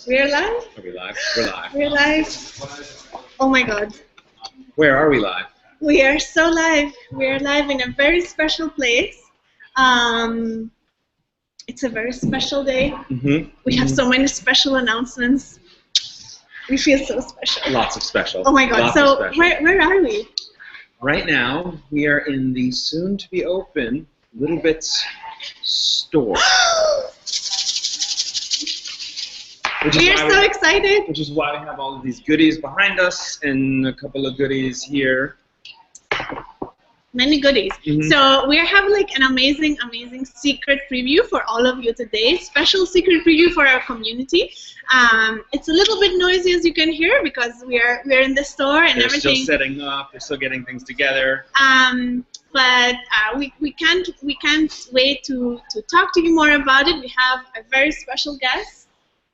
We're live? Are we live? We're live. We're live. Oh my god. Where are we live? We are so live. We are live in a very special place. It's a very special day. We have so many special announcements. We feel so special. Lots of special. Oh my god. Lots So of special. where are we? Right now, we are in the soon-to-be-open Little Bits store. We are so excited. Which is why we have all of these goodies behind us and a couple of goodies here. Many goodies. So we have like an amazing secret preview for all of you today. Special secret preview for our community. It's a little bit noisy, as you can hear, because we're in the store and They're everything. still setting up. They're still getting things together. But we can't wait to talk to you more about it. We have a very special guest,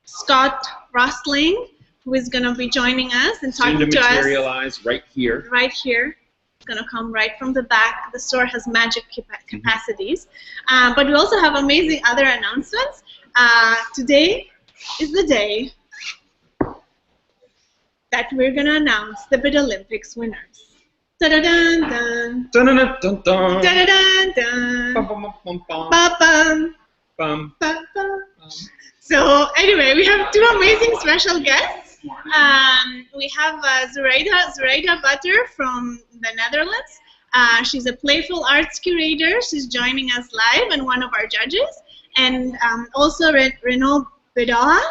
Scott Rosling, who is going to be joining us and talking Soon to to us. materialize right here. Right here. It's going to come right from the back. The store has magic capacities. But we also have amazing other announcements. Today is the day that we're going to announce the Bit Olympics winners. Da-da-dun-dun. Dun-dun-dun-dun-dun. Da-da-dun-dun. Bum-bum-bum-bum. Ba-bum. Bum. Ba-bum. So anyway, we have two amazing special guests. We have Zoraida Butter from the Netherlands. She's a playful arts curator. She's joining us live and one of our judges. And also Renaud Bedard,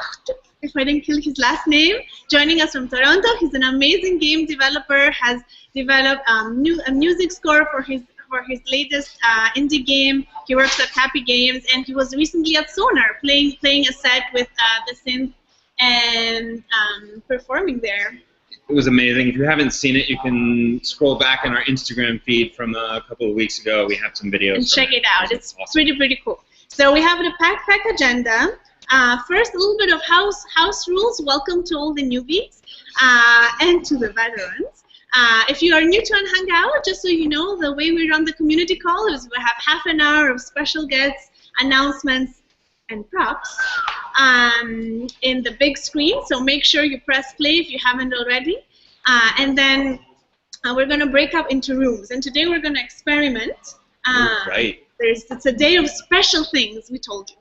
if I didn't kill his last name, joining us from Toronto. He's an amazing game developer, has developed a music score for his latest indie game. He works at Happy Games, and he was recently at Sonar playing a set with the synth and performing there. It was amazing. If you haven't seen it, you can scroll back in our Instagram feed from a couple of weeks ago. We have some videos. And check it out. It's awesome. pretty cool. So we have the pack agenda. First, a little bit of house rules. Welcome to all the newbies and to the veterans. If you are new to Hangout, just so you know, the way we run the community call is we have half an hour of special guests, announcements, and props in the big screen. So make sure you press play if you haven't already. And then we're going to break up into rooms. And today we're going to experiment. Right. It's a day of special things, we told you.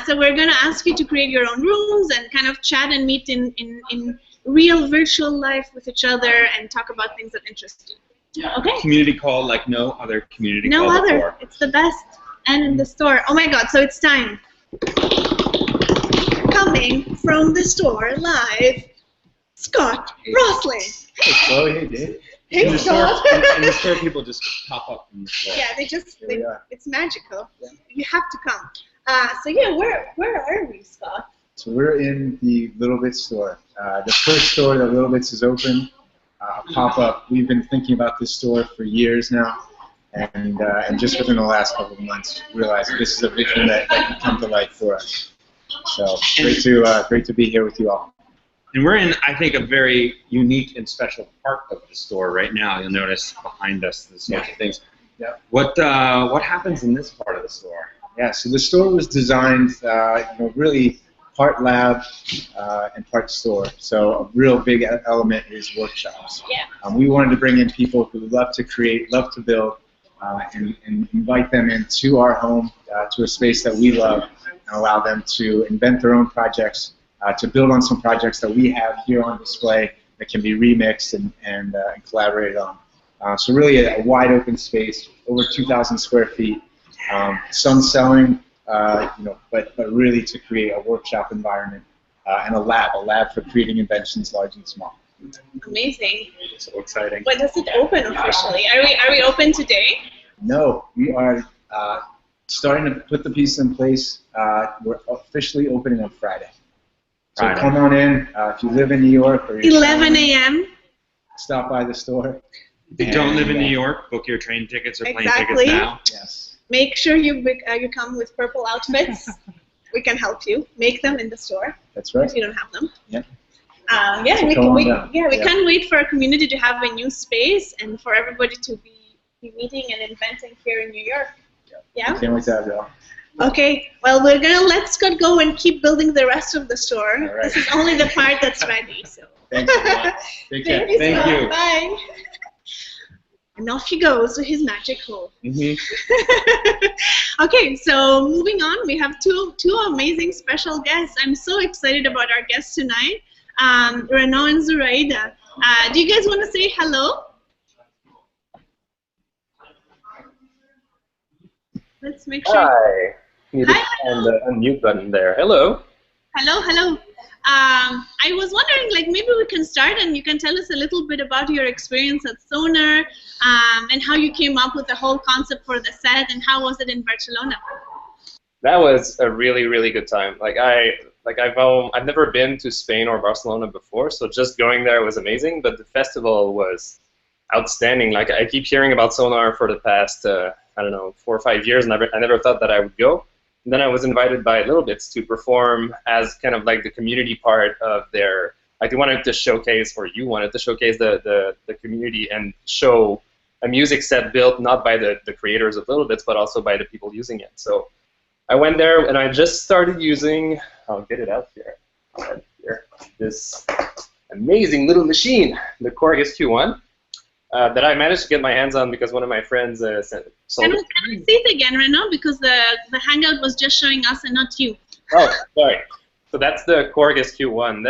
So we're going to ask you to create your own rooms and kind of chat and meet in real virtual life with each other and talk about things that interest you. Yeah. Okay. Community call like no other community call No other. before. It's the best. And in the store. Oh my god, so it's time. Coming from the store live, Scott Rosling. Hey, Chloe. Hey, Dave. Hey, In the Scott. store, in the store, people just pop up from the floor. Yeah, it's magical. Yeah. You have to come. So yeah, where are we, Scott? So we're in the Little Bits store. The first store that Little Bits has opened, pop-up. We've been thinking about this store for years now, and just within the last couple of months, realized this is a vision that can come to life for us. So great to be here with you all. And we're in, I think, a very unique and special part of the store right now. You'll notice behind us the sorts of things. Yeah. What happens in this part of the store? Yeah. So the store was designed, really part lab and part store. So a real big element is workshops. Yeah. We wanted to bring in people who love to create, love to build, and invite them into our home, to a space that we love, and allow them to invent their own projects, to build on some projects that we have here on display that can be remixed and collaborated on. So really a wide open space, over 2,000 square feet. Some selling, but really to create a workshop environment and a lab for creating inventions large and small. Amazing. So exciting. When does it open officially? Are we open today? No, we are starting to put the pieces in place. We're officially opening on Friday. So come on in. If you live in New York or 11 a.m. stop by the store. If you don't live in New York, book your train tickets or plane Exactly. tickets now. Yes. Make sure you come with purple outfits. We can help you make them in the store. That's right. If you don't have them. Yeah. We can't wait for our community to have a new space and for everybody to be meeting and inventing here in New York. Yeah. Can't wait to have you all. Okay, well, we're gonna let Scott go and keep building the rest of the store. All right. This is only the part that's ready, so. Thanks a lot. Take care. Thank Scott. you. Bye. And off he goes with his magic hole. Okay, so moving on, we have two amazing special guests. I'm so excited about our guests tonight, Renaud and Zoraida. Do you guys want to say hello? Let's make sure. Hi. You just find the unmute button there. Hello. Hello, hello. I was wondering, like, maybe we can start and you can tell us a little bit about your experience at Sonar and how you came up with the whole concept for the set and how was it in Barcelona? That was a really, really good time. I've never been to Spain or Barcelona before, so just going there was amazing. But the festival was outstanding. Like, I keep hearing about Sonar for the past, I don't know, 4 or 5 years, and I never thought that I would go. And then I was invited by Little Bits to perform as kind of like the community part of their, like they wanted to showcase, or you wanted to showcase the community and show a music set built not by the creators of Little Bits, but also by the people using it. So I went there and I just started using, I'll get it out here, this amazing little machine, the Korg SQ1. That I managed to get my hands on because one of my friends sold Can it. we see it again, Renaud? Because the Hangout was just showing us and not you. Oh, sorry. So that's the Korg SQ1.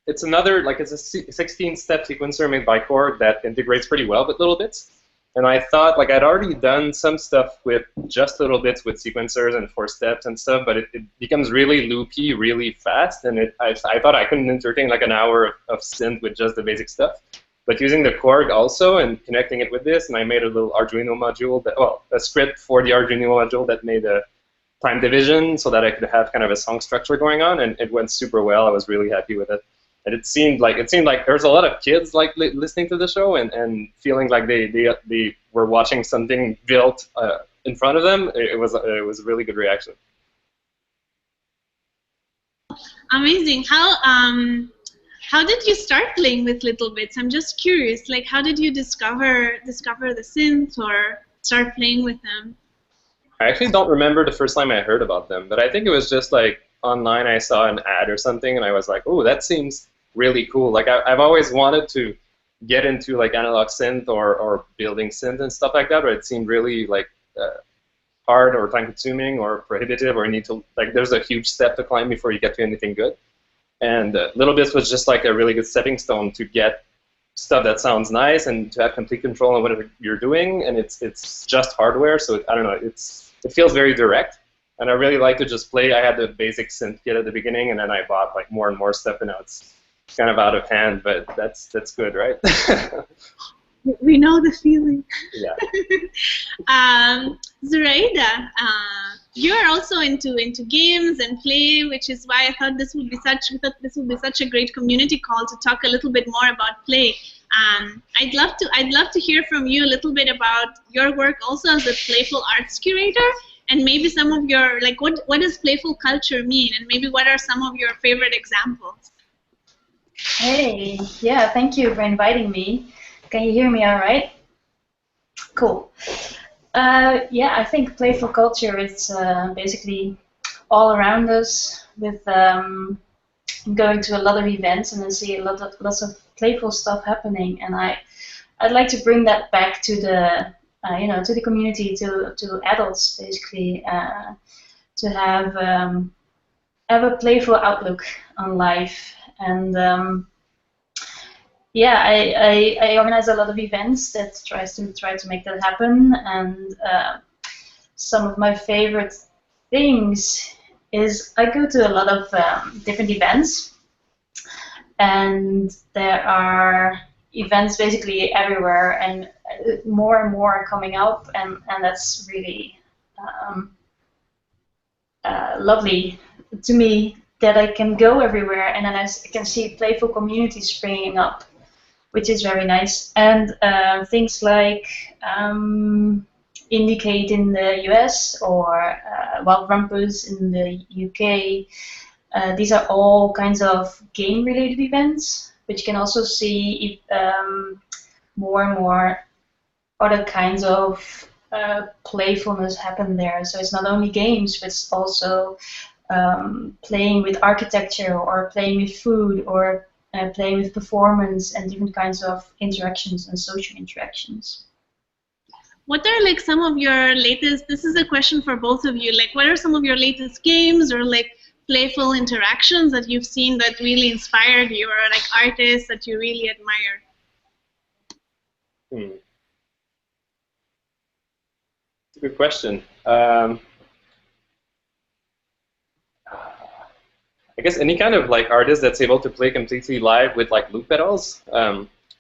It's another, like it's a 16-step sequencer made by Korg that integrates pretty well with Little Bits. And I thought, like, I'd already done some stuff with just Little Bits with sequencers and 4 steps and stuff, but it becomes really loopy really fast, and I thought I couldn't entertain like an hour of synth with just the basic stuff. But using the Korg also and connecting it with this, and I made a little Arduino module, a script for the Arduino module that made a time division so that I could have kind of a song structure going on, and it went super well. I was really happy with it. And it seemed like there's a lot of kids like listening to the show and feeling like they were watching something built in front of them. It was a really good reaction. Amazing. How did you start playing with Little Bits? I'm just curious. Like, how did you discover the synth or start playing with them? I actually don't remember the first time I heard about them, but I think it was just like online I saw an ad or something, and I was like, oh, that seems really cool. Like I've always wanted to get into like analog synth or building synth and stuff like that, but it seemed really like hard or time consuming or prohibitive, or you need to, like, there's a huge step to climb before you get to anything good. And Little Bits was just like a really good stepping stone to get stuff that sounds nice and to have complete control on whatever you're doing. And it's just hardware, so I don't know, it feels very direct. And I really like to just play. I had the basic synth kit at the beginning, and then I bought like more and more stuff, and now it's kind of out of hand. But that's good, right? We know the feeling. Yeah. Zoraida, you are also into games and play, which is why I thought this would be such a great community call to talk a little bit more about play. I'd love to hear from you a little bit about your work also as a playful arts curator, and maybe some of your, like, what does playful culture mean, and maybe what are some of your favorite examples? Hey, yeah, thank you for inviting me. Can you hear me all right? Cool. Yeah, I think playful culture is basically all around us, with going to a lot of events and I see lots of playful stuff happening, and I'd like to bring that back to the to the community, to adults, basically, to have a playful outlook on life. And yeah, I organize a lot of events that try to make that happen, and some of my favorite things is I go to a lot of different events, and there are events basically everywhere, and more and more are coming up, and that's really lovely to me, that I can go everywhere and then I can see playful communities springing up, which is very nice. And things like Indicate in the US or Wild Rumpus in the UK. These are all kinds of game-related events, but you can also see more and more other kinds of playfulness happen there. So it's not only games, but it's also playing with architecture or playing with food or playing with performance and different kinds of interactions and social interactions. What are like some of your latest, this is a question for both of you, like what are some of your latest games or like playful interactions that you've seen that really inspired you, or like artists that you really admire? It's a good question. I guess any kind of like artist that's able to play completely live with like loop pedals.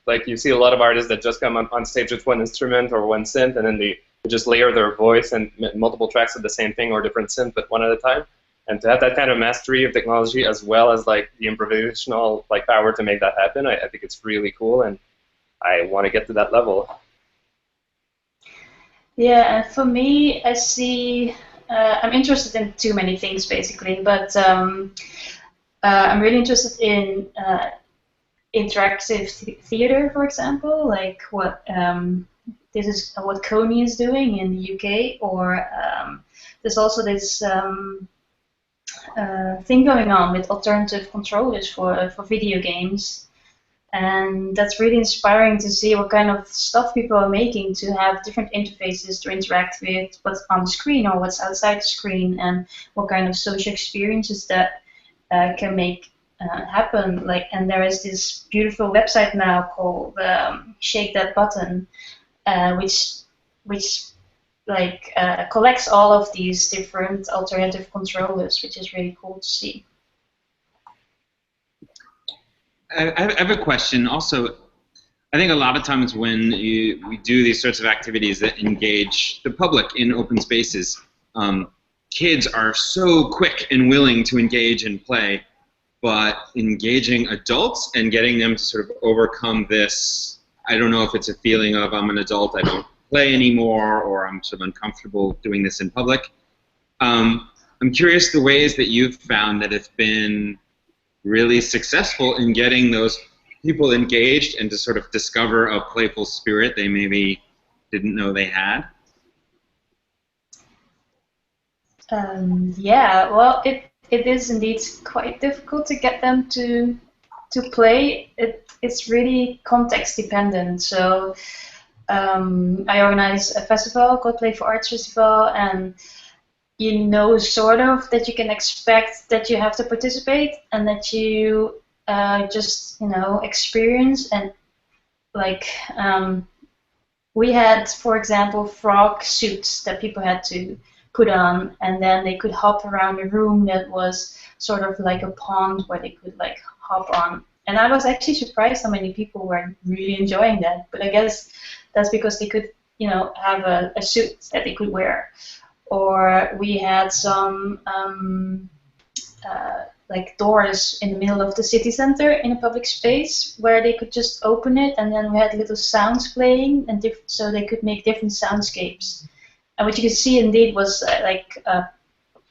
Like you see a lot of artists that just come on stage with one instrument or one synth, and then they just layer their voice and multiple tracks of the same thing or different synth, but one at a time. And to have that kind of mastery of technology as well as like the improvisational like power to make that happen, I think it's really cool, and I want to get to that level. Yeah, and for me, I see. I'm interested in too many things basically, but I'm really interested in interactive theater, for example, like what this is what Kony is doing in the UK, or there's also this thing going on with alternative controllers for video games, and that's really inspiring to see what kind of stuff people are making to have different interfaces to interact with what's on the screen or what's outside the screen, and what kind of social experiences that can make happen. Like, and there is this beautiful website now called Shake That Button, which like collects all of these different alternative controllers, which is really cool to see. I have a question. Also, I think a lot of times when we do these sorts of activities that engage the public in open spaces, kids are so quick and willing to engage and play, but engaging adults and getting them to sort of overcome this, I don't know if it's a feeling of I'm an adult, I don't play anymore, or I'm sort of uncomfortable doing this in public. I'm curious the ways that you've found that it's been really successful in getting those people engaged and to sort of discover a playful spirit they maybe didn't know they had. Yeah, well, it is indeed quite difficult to get them to play. It's really context dependent. So I organize a festival called Playful Arts Festival, and you know sort of that you can expect that you have to participate and that you just experience, and like we had, for example, frog suits that people had to put on, and then they could hop around a room that was sort of like a pond where they could like hop on. And I was actually surprised how many people were really enjoying that. But I guess that's because they could, have a suit that they could wear. Or we had some like doors in the middle of the city center in a public space where they could just open it, and then we had little sounds playing, and so they could make different soundscapes. And what you could see indeed was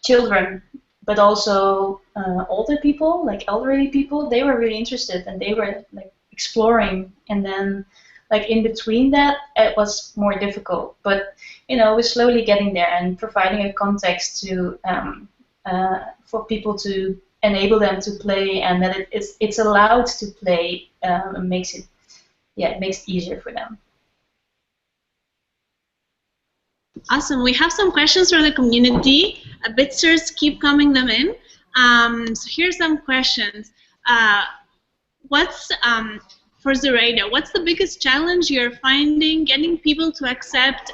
children, but also older people, like elderly people. They were really interested, and they were like exploring. And then, like in between that, it was more difficult. But we're slowly getting there and providing a context to for people to enable them to play, and that it's allowed to play. Makes it easier for them. Awesome. We have some questions from the community. Bitzers keep coming them in. So here's some questions. For Zoraida, what's the biggest challenge you're finding getting people to accept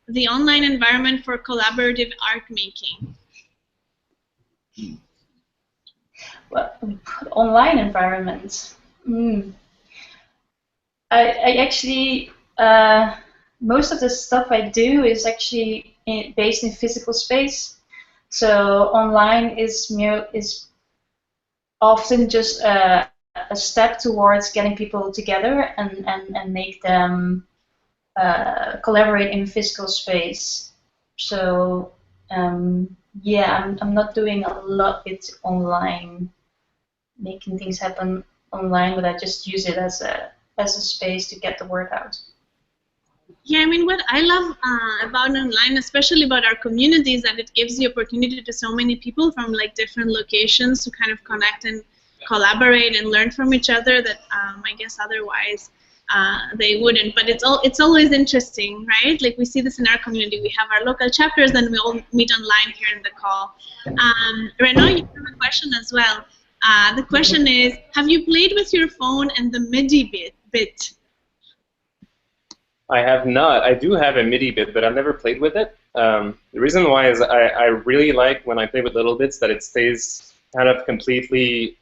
the online environment for collaborative art making? Well, online environment. I actually most of the stuff I do is actually based in physical space. So online is often just a step towards getting people together and make them collaborate in physical space. So yeah, I'm not doing a lot with online, making things happen online, but I just use it as a space to get the word out. Yeah, I mean, what I love about online, especially about our community, is that it gives the opportunity to so many people from like different locations to kind of connect and collaborate and learn from each other that I guess otherwise they wouldn't. But it's always interesting, right? Like we see this in our community. We have our local chapters, then we all meet online here in the call. Renaud, you have a question as well. The question is, have you played with your phone and the MIDI bit? I have not. I do have a MIDI bit, but I've never played with it. The reason why is I really like when I play with little bits that it stays kind of completely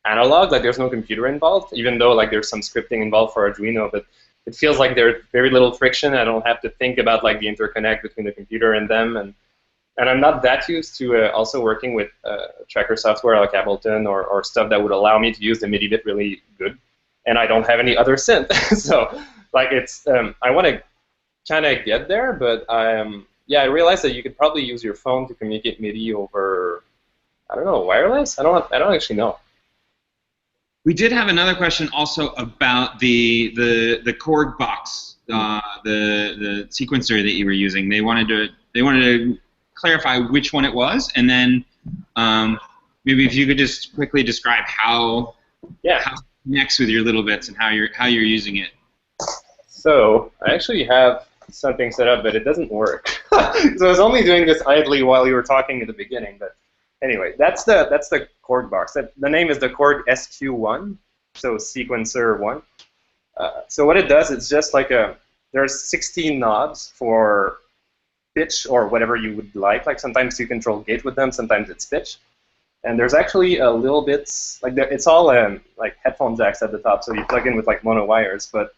analog, like there's no computer involved, even though like there's some scripting involved for Arduino, but it feels like there's very little friction. I don't have to think about like the interconnect between the computer and them, and I'm not that used to also working with tracker software like Ableton or stuff that would allow me to use the MIDI bit really good, and I don't have any other synth, so. Like it's, I want to kind of get there, but yeah, I realized that you could probably use your phone to communicate MIDI over, I don't know, wireless. I don't actually know. We did have another question also about the Korg box, the sequencer that you were using. They wanted to clarify which one it was, and then maybe if you could just quickly describe how it connects with your little bits and how you're using it. So I actually have something set up, but it doesn't work. So I was only doing this idly while you were talking at the beginning. But anyway, that's the Korg box. The name is the Korg SQ1, so sequencer 1. So what it does, it's just like there's 16 knobs for pitch or whatever you would like. Like sometimes you control gate with them, sometimes it's pitch. And there's actually a little bits like it's all like headphone jacks at the top, so you plug in with like mono wires, but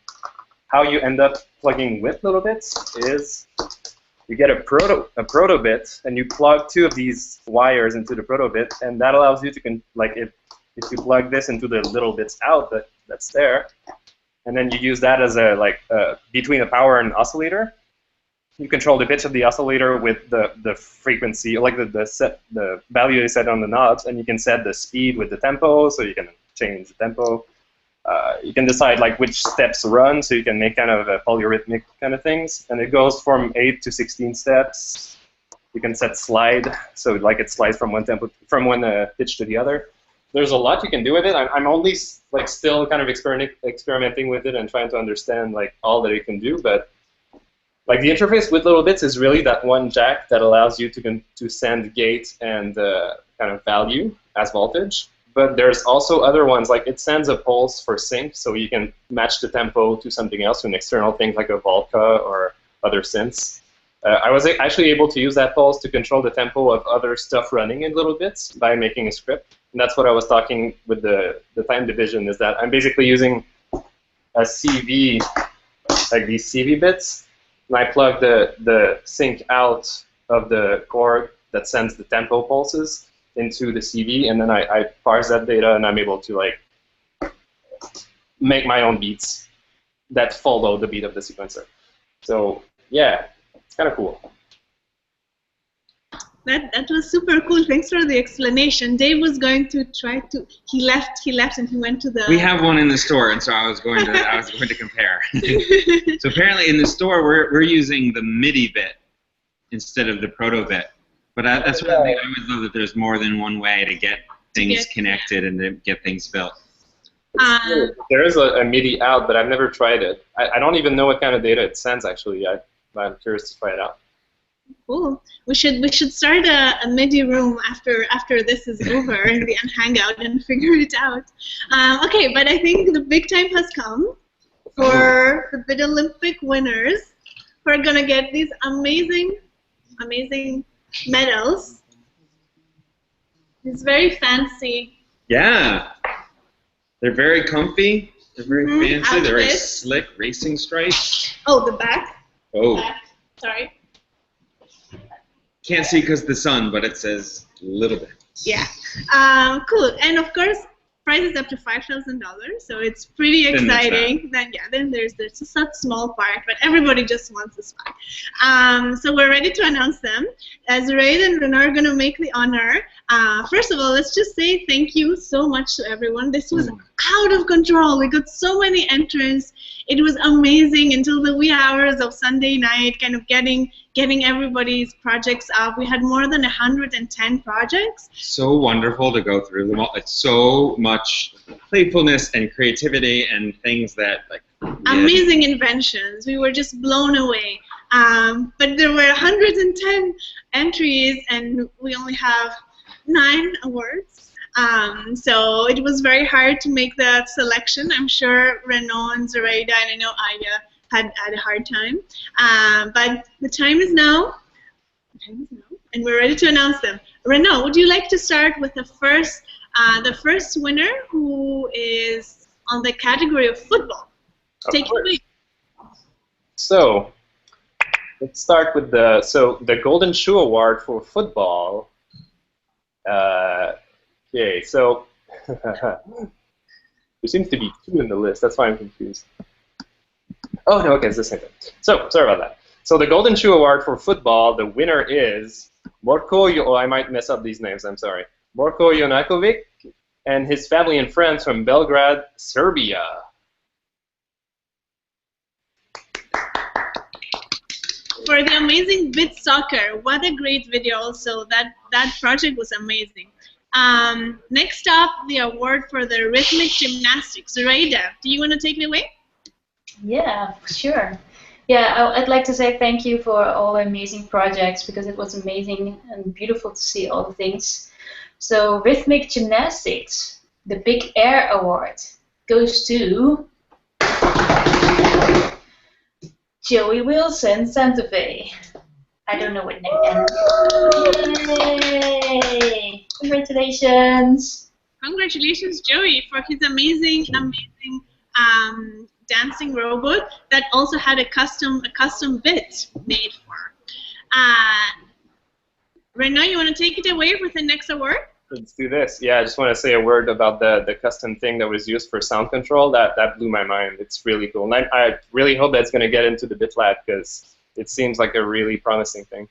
how you end up plugging with little bits is you get a proto bit, and you plug 2 of these wires into the proto bit, and that allows you to if you plug this into the little bits out that's there, and then you use that as a between a power and oscillator. You control the pitch of the oscillator with the frequency, like the value you set on the knobs, and you can set the speed with the tempo, so you can change the tempo. You can decide like which steps run, so you can make kind of a polyrhythmic kind of things, and it goes from 8 to 16 steps. You can set slide, so like it slides from one tempo, from one pitch to the other. There's a lot you can do with it. I'm only like still kind of experimenting with it and trying to understand like all that it can do, but like the interface with little bits is really that one jack that allows you to send gate and kind of value as voltage. But there's also other ones, like it sends a pulse for sync, so you can match the tempo to something else, to an external thing like a Volca or other synths. I was actually able to use that pulse to control the tempo of other stuff running in little bits by making a script. And that's what I was talking with the time division, is that I'm basically using a CV, like these CV bits, and I plug the sync out of the Korg that sends the tempo pulses into the CV, and then I parse that data, and I'm able to like make my own beats that follow the beat of the sequencer. So yeah, it's kind of cool. That was super cool. Thanks for the explanation. Dave was going to try to. He left, and he went to the. We have one in the store, and so I was going to compare. So apparently, in the store, we're using the MIDI bit instead of the proto bit. But that's one thing I always love, that there's more than one way to get things connected and to get things built. There is a MIDI out, but I've never tried it. I don't even know what kind of data it sends, actually. I'm curious to try it out. Cool. We should start a MIDI room after this is over in the Hangout and figure it out. Okay, but I think the big time has come for the Bit Olympic winners, who are gonna get these amazing medals. It's very fancy. Yeah. They're very comfy. They're very fancy. Outfits. They're very slick racing stripes. Oh, the back. Oh. Back. Sorry. Can't see because the sun, but it says little bit. Yeah. Cool. And of course, prize is up to $5,000, so it's pretty exciting. Then there's just a small part, but everybody just wants a spot. So we're ready to announce them. Zoraida and Renaud are going to make the honor. First of all, let's just say thank you so much to everyone. This was out of control. We got so many entrants. It was amazing until the wee hours of Sunday night, kind of getting everybody's projects up. We had more than 110 projects. So wonderful to go through them all. It's so much playfulness and creativity and things that amazing inventions. We were just blown away. But there were 110 entries, and we only have 9 awards. So it was very hard to make that selection. I'm sure Renaud and Zoraida, and I know Aya had a hard time. But the time is now. And we're ready to announce them. Renaud, would you like to start with the first winner, who is on the category of football? Take it away. So let's start with the Golden Shoe Award for football. Okay, so there seems to be 2 in the list. That's why I'm confused. Oh no, okay, it's the same thing. So sorry about that. So the Golden Shoe Award for football, the winner is I might mess up these names. I'm sorry. Morko Jonakovic and his family and friends from Belgrade, Serbia. For the amazing Bit Soccer, what a great video! Also, that project was amazing. Next up, the award for the rhythmic gymnastics. Zoraida, do you want to take it away? Yeah, sure. Yeah, I'd like to say thank you for all the amazing projects, because it was amazing and beautiful to see all the things. So, rhythmic gymnastics, the Big Air Award goes to Joey Wilson, Santa Fe. I don't know what name. Yay! Congratulations! Congratulations, Joey, for his amazing dancing robot that also had a custom bit made for. Renaud, you want to take it away with the next award? Let's do this. Yeah, I just want to say a word about the custom thing that was used for sound control. That blew my mind. It's really cool. And I really hope that's going to get into the Bit Lab, because it seems like a really promising thing.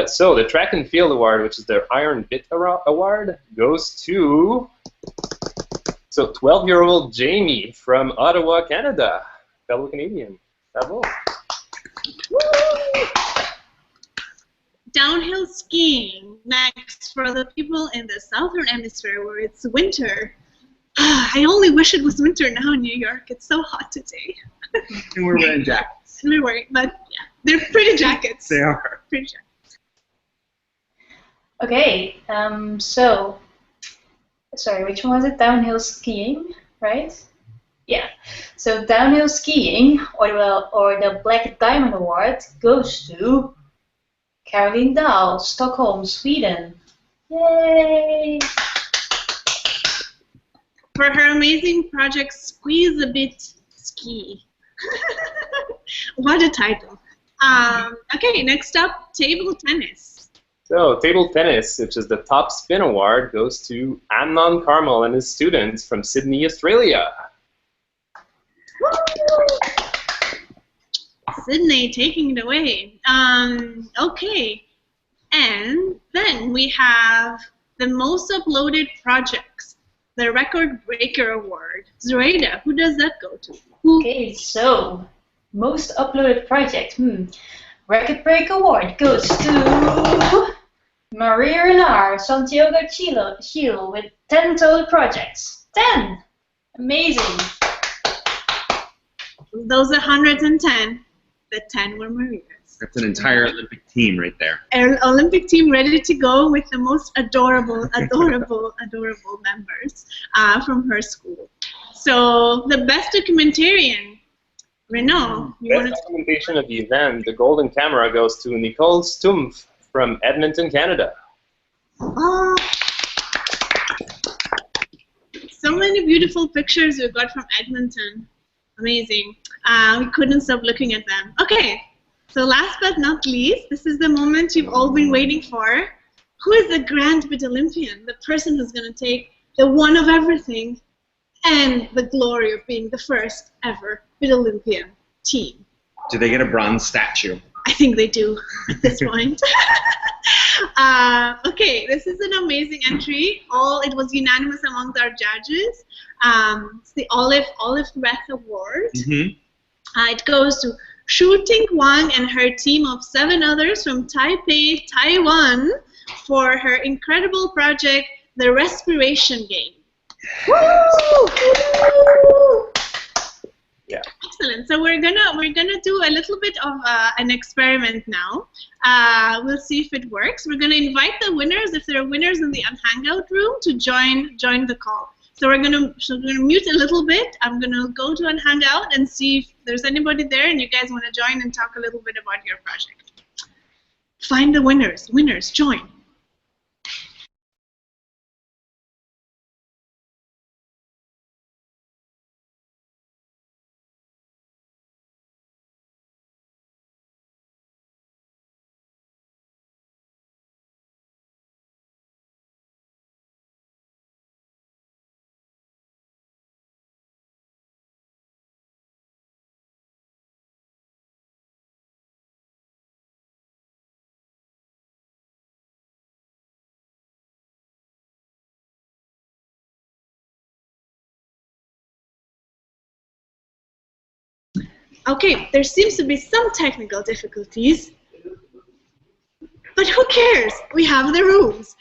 So the Track and Field Award, which is the Iron Bit Award, goes to 12-year-old Jamie from Ottawa, Canada, fellow Canadian. Bravo. Downhill skiing next for the people in the southern hemisphere where it's winter. I only wish it was winter now in New York. It's so hot today. And we're wearing jackets. And we're wearing, but yeah, they're pretty jackets. They are. Pretty jackets. Okay, so, sorry, which one was it? Downhill skiing, right? Yeah. So downhill skiing, or the Black Diamond Award, goes to Caroline Dahl, Stockholm, Sweden. Yay! For her amazing project, Squeeze a Bit Ski. What a title. Okay, next up, table tennis. So, table tennis, which is the Top Spin Award, goes to Amnon Carmel and his students from Sydney, Australia. Sydney taking it away. Okay, and then we have the most uploaded projects, the Record Breaker Award. Zoraida, who does that go to? Okay, so most uploaded project. Record Breaker Award goes to Maria Renard, Santiago, Chile, with 10 total projects. 10! Amazing. Those 110, the 10 were Maria's. That's an entire Olympic team right there. An Olympic team ready to go with the most adorable members from her school. So the best documentarian, Renaud. Best documentation of the event, the Golden Camera, goes to Nicole Stumpf from Edmonton, Canada. Oh, so many beautiful pictures we got from Edmonton. Amazing. We couldn't stop looking at them. Okay, so last but not least, this is the moment you've all been waiting for. Who is the Grand Bit Olympian? The person who's going to take the one of everything and the glory of being the first ever Bit Olympian team. Do they get a bronze statue? I think they do at this point. Okay, this is an amazing entry. It was unanimous amongst our judges. It's the Olive Breath Award. Mm-hmm. It goes to Shu Ting Wang and her team of 7 others from Taipei, Taiwan, for her incredible project, The Respiration Game. Yeah. Excellent. So we're gonna do a little bit of an experiment now. We'll see if it works. We're gonna invite the winners, if there are winners in the Hangout room, to join the call. So we're gonna mute a little bit. I'm gonna go to an Hangout and see if there's anybody there, and you guys want to join and talk a little bit about your project. Find the winners. Winners, join. Okay, there seems to be some technical difficulties, but who cares? We have the rooms.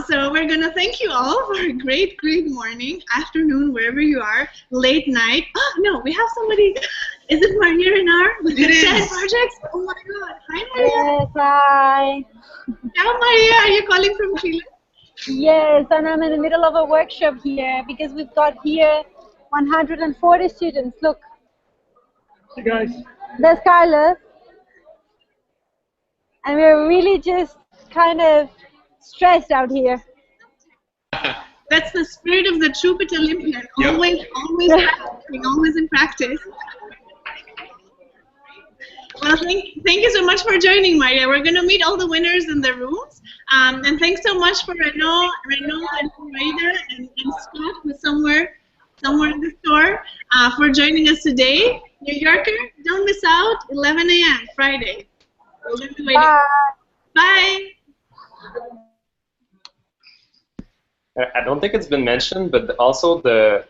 So we're going to thank you all for a great morning, afternoon, wherever you are, late night. Oh, no, we have somebody. Is it Maria Renar with the 10 projects? Oh, my God. Hi, Maria. Yes, hi. Ciao, Maria. Are you calling from Chile? Yes, and I'm in the middle of a workshop here because we've got here 140 students. Look. Hey, guys. There's Carlos. And we're really just kind of stressed out here. That's the spirit of the true Pit Olympian. Always practicing, always in practice. Well, thank you so much for joining, Maria. We're going to meet all the winners in the rooms. And thanks so much for Renaud and Raida and Scott, who's somewhere in the store, for joining us today. New Yorker, don't miss out, 11 a.m. Friday. We're going to be waiting. Bye. I don't think it's been mentioned, but also the